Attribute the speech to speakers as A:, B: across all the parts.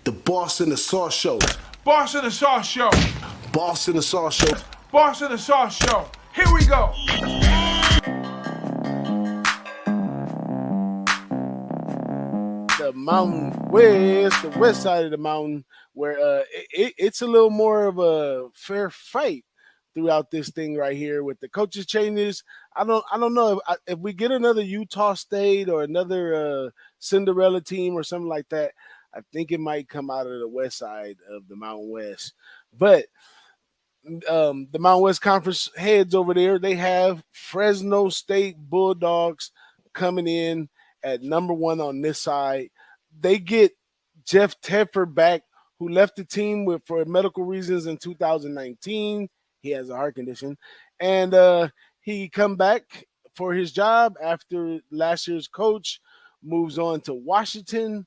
A: The Boss in the Sauce Show.
B: Boss in the Sauce Show.
A: Boss in the Sauce Show.
B: Boss in the Sauce Show. Here we go.
C: The Mountain West, the west side of the mountain, where it's a little more of a fair fight throughout this thing right here with the coaches changes. I don't know if we get another Utah State or another Cinderella team or something like that. I think it might come out of the west side of the Mountain West. But the Mountain West Conference heads over there, they have Fresno State Bulldogs coming in at number one on this side. They get Jeff Tedford back, who left the team for medical reasons in 2019. He has a heart condition. And he come back for his job after last year's coach moves on to Washington.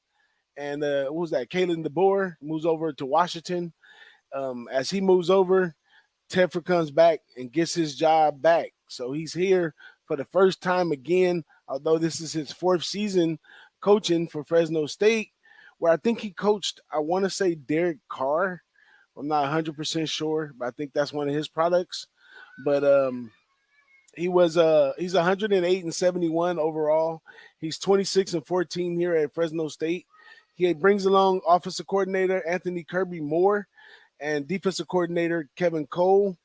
C: And what was that? Kalen DeBoer moves over to Washington. As he moves over, Tedford comes back and gets his job back. So he's here for the first time again, although this is his fourth season coaching for Fresno State, where I think he coached, I want to say Derek Carr. I'm not 100% sure, but I think that's one of his products. But he's 108-71 overall. He's 26-14 here at Fresno State. He brings along offensive coordinator Anthony Kirby Moore and defensive coordinator Kevin Cole.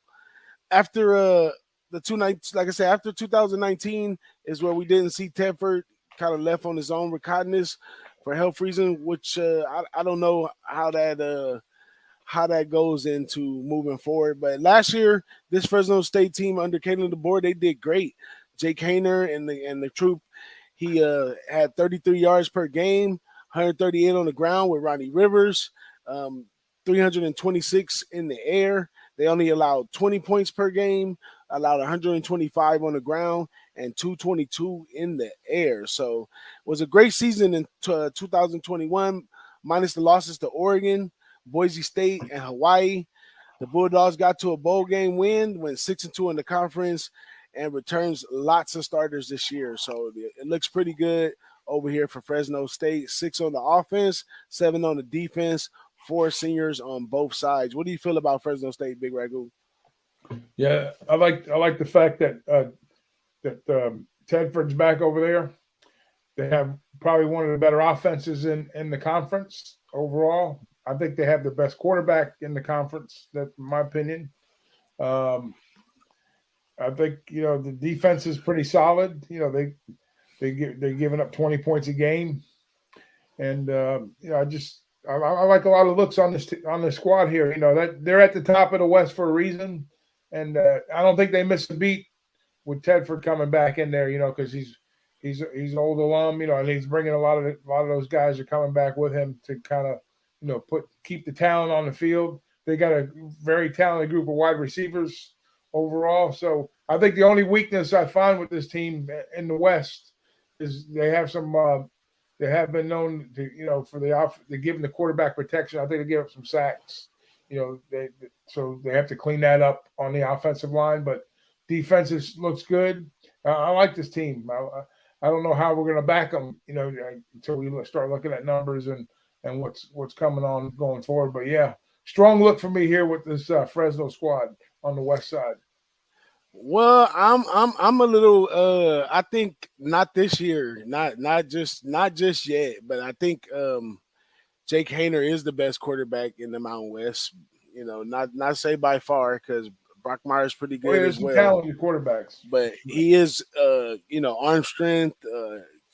C: After the two nights, like I said, after 2019 is where we didn't see Tedford, kind of left on his own recognizance for health reasons, which I don't know how that goes into moving forward. But last year, this Fresno State team under Kalen DeBoer, they did great. Jake Hayner and the troop, he had 33 yards per game, 138 on the ground with Ronnie Rivers, 326 in the air. They only allowed 20 points per game, allowed 125 on the ground, and 222 in the air. So it was a great season in 2021, minus the losses to Oregon, Boise State, and Hawaii. The Bulldogs got to a bowl game win, went 6-2 in the conference, and returns lots of starters this year. So it looks pretty good over here for Fresno State. 6 on the offense, 7 on the defense, 4 seniors on both sides. What do you feel about Fresno State, Big Ragu?
B: Yeah, I like the fact that Tedford's back over there. They have probably one of the better offenses in the conference overall. I think they have the best quarterback in the conference. That's my opinion. I think the defense is pretty solid. They're giving up 20 points a game, and I like a lot of looks on this squad here. That they're at the top of the West for a reason, and I don't think they missed a beat with Tedford coming back in there. Because he's an old alum. And he's bringing a lot of those guys are coming back with him to kind of keep the talent on the field. They got a very talented group of wide receivers overall. So I think the only weakness I find with this team in the West is they have some. They have been known to, for the giving the quarterback protection. I think they give up some sacks. So they have to clean that up on the offensive line. But defense looks good. I like this team. I don't know how we're going to back them, until we start looking at numbers and what's coming on going forward. But yeah, strong look for me here with this Fresno squad on the west side.
C: Well, I'm a little I think not this year, not just yet, but I think Jake Hayner is the best quarterback in the Mountain West. Not say by far, because Brock Myers pretty good as well.
B: Talented quarterbacks,
C: but he is arm strength,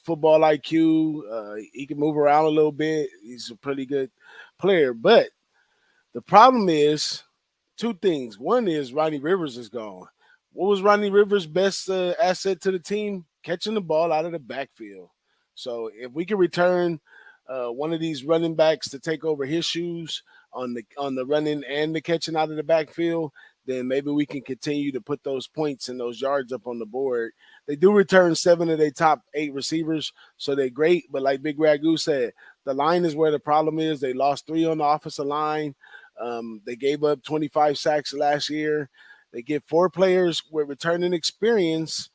C: football IQ. He can move around a little bit. He's a pretty good player, but the problem is two things. One is Ronnie Rivers is gone. What was Ronnie Rivers' best asset to the team? Catching the ball out of the backfield. So if we can return one of these running backs to take over his shoes on the running and the catching out of the backfield, then maybe we can continue to put those points and those yards up on the board. They do return 7 of their top 8 receivers, so they're great. But like Big Ragu said, the line is where the problem is. They lost 3 on the offensive line. They gave up 25 sacks last year. They get 4 players with returning experience,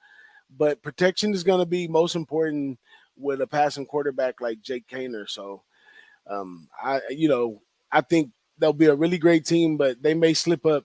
C: but protection is going to be most important with a passing quarterback like Jake Hayner. So I think they'll be a really great team, but they may slip up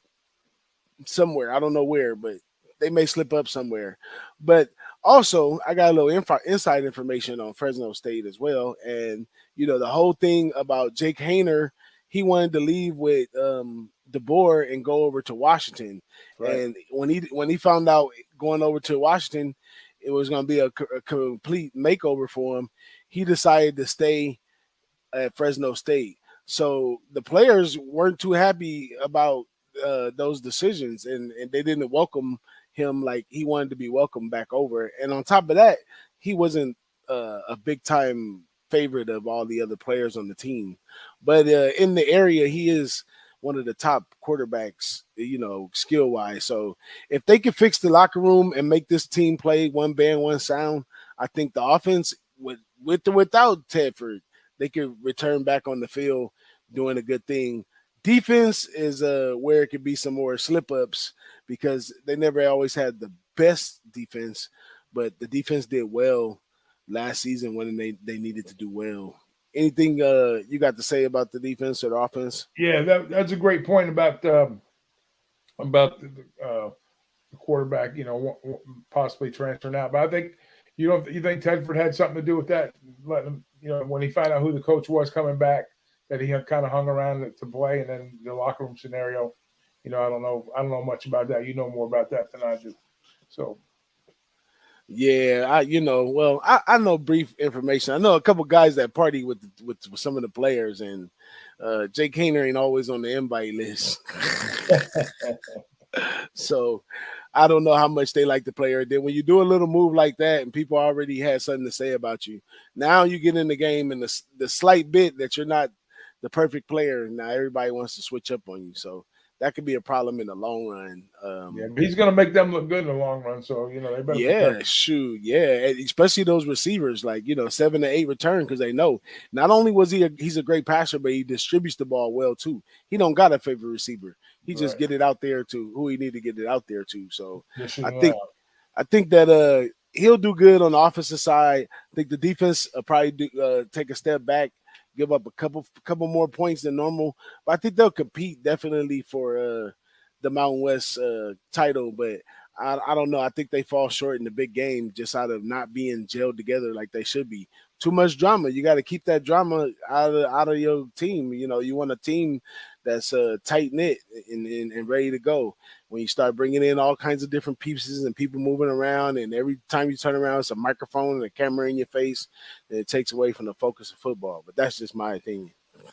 C: somewhere. I don't know where, but they may slip up somewhere. But also, I got a little inside information on Fresno State as well. And, the whole thing about Jake Hayner, he wanted to leave with DeBoer and go over to Washington. Right. And when he found out going over to Washington, it was going to be a complete makeover for him, he decided to stay at Fresno State. So the players weren't too happy about those decisions, and they didn't welcome him like he wanted to be welcomed back over. And on top of that, he wasn't a big time favorite of all the other players on the team. But in the area, he is one of the top quarterbacks, skill wise. So if they can fix the locker room and make this team play one band, one sound, I think the offense with or without Tedford, they could return back on the field doing a good thing. Defense is where it could be some more slip-ups because they never always had the best defense, but the defense did well last season when they needed to do well. Anything you got to say about the defense or the offense?
B: Yeah, that's a great point about the quarterback, possibly transferring out. But I think you think Tedford had something to do with that, letting him, when he found out who the coach was coming back, that he had kind of hung around to play, and then the locker room scenario. I don't know much about that. You know more about that than I do. So.
C: Yeah, I know brief information. I know a couple guys that party with some of the players, and Jake Hayner ain't always on the invite list. So I don't know how much they like the player. Then when you do a little move like that and people already had something to say about you, now you get in the game and the slight bit that you're not the perfect player, now everybody wants to switch up on you. So that could be a problem in the long run.
B: But he's going to make them look good in the long run. So, they better.
C: Yeah, shoot. Yeah. Especially those receivers, 7 to 8 return, because they know not only was he's a great passer, but he distributes the ball well too. He don't got a favorite receiver. He just get it out there to who he need to get it out there to. So I think that he'll do good on the offensive side. I think the defense will probably take a step back, give up a couple more points than normal, but I think they'll compete definitely for the Mountain West title. But I don't know. I think they fall short in the big game just out of not being gelled together like they should be. Too much drama. You got to keep that drama out of your team. You want a team that's tight knit and ready to go. When you start bringing in all kinds of different pieces and people moving around, and every time you turn around, it's a microphone and a camera in your face, and it takes away from the focus of football. But that's just my opinion. But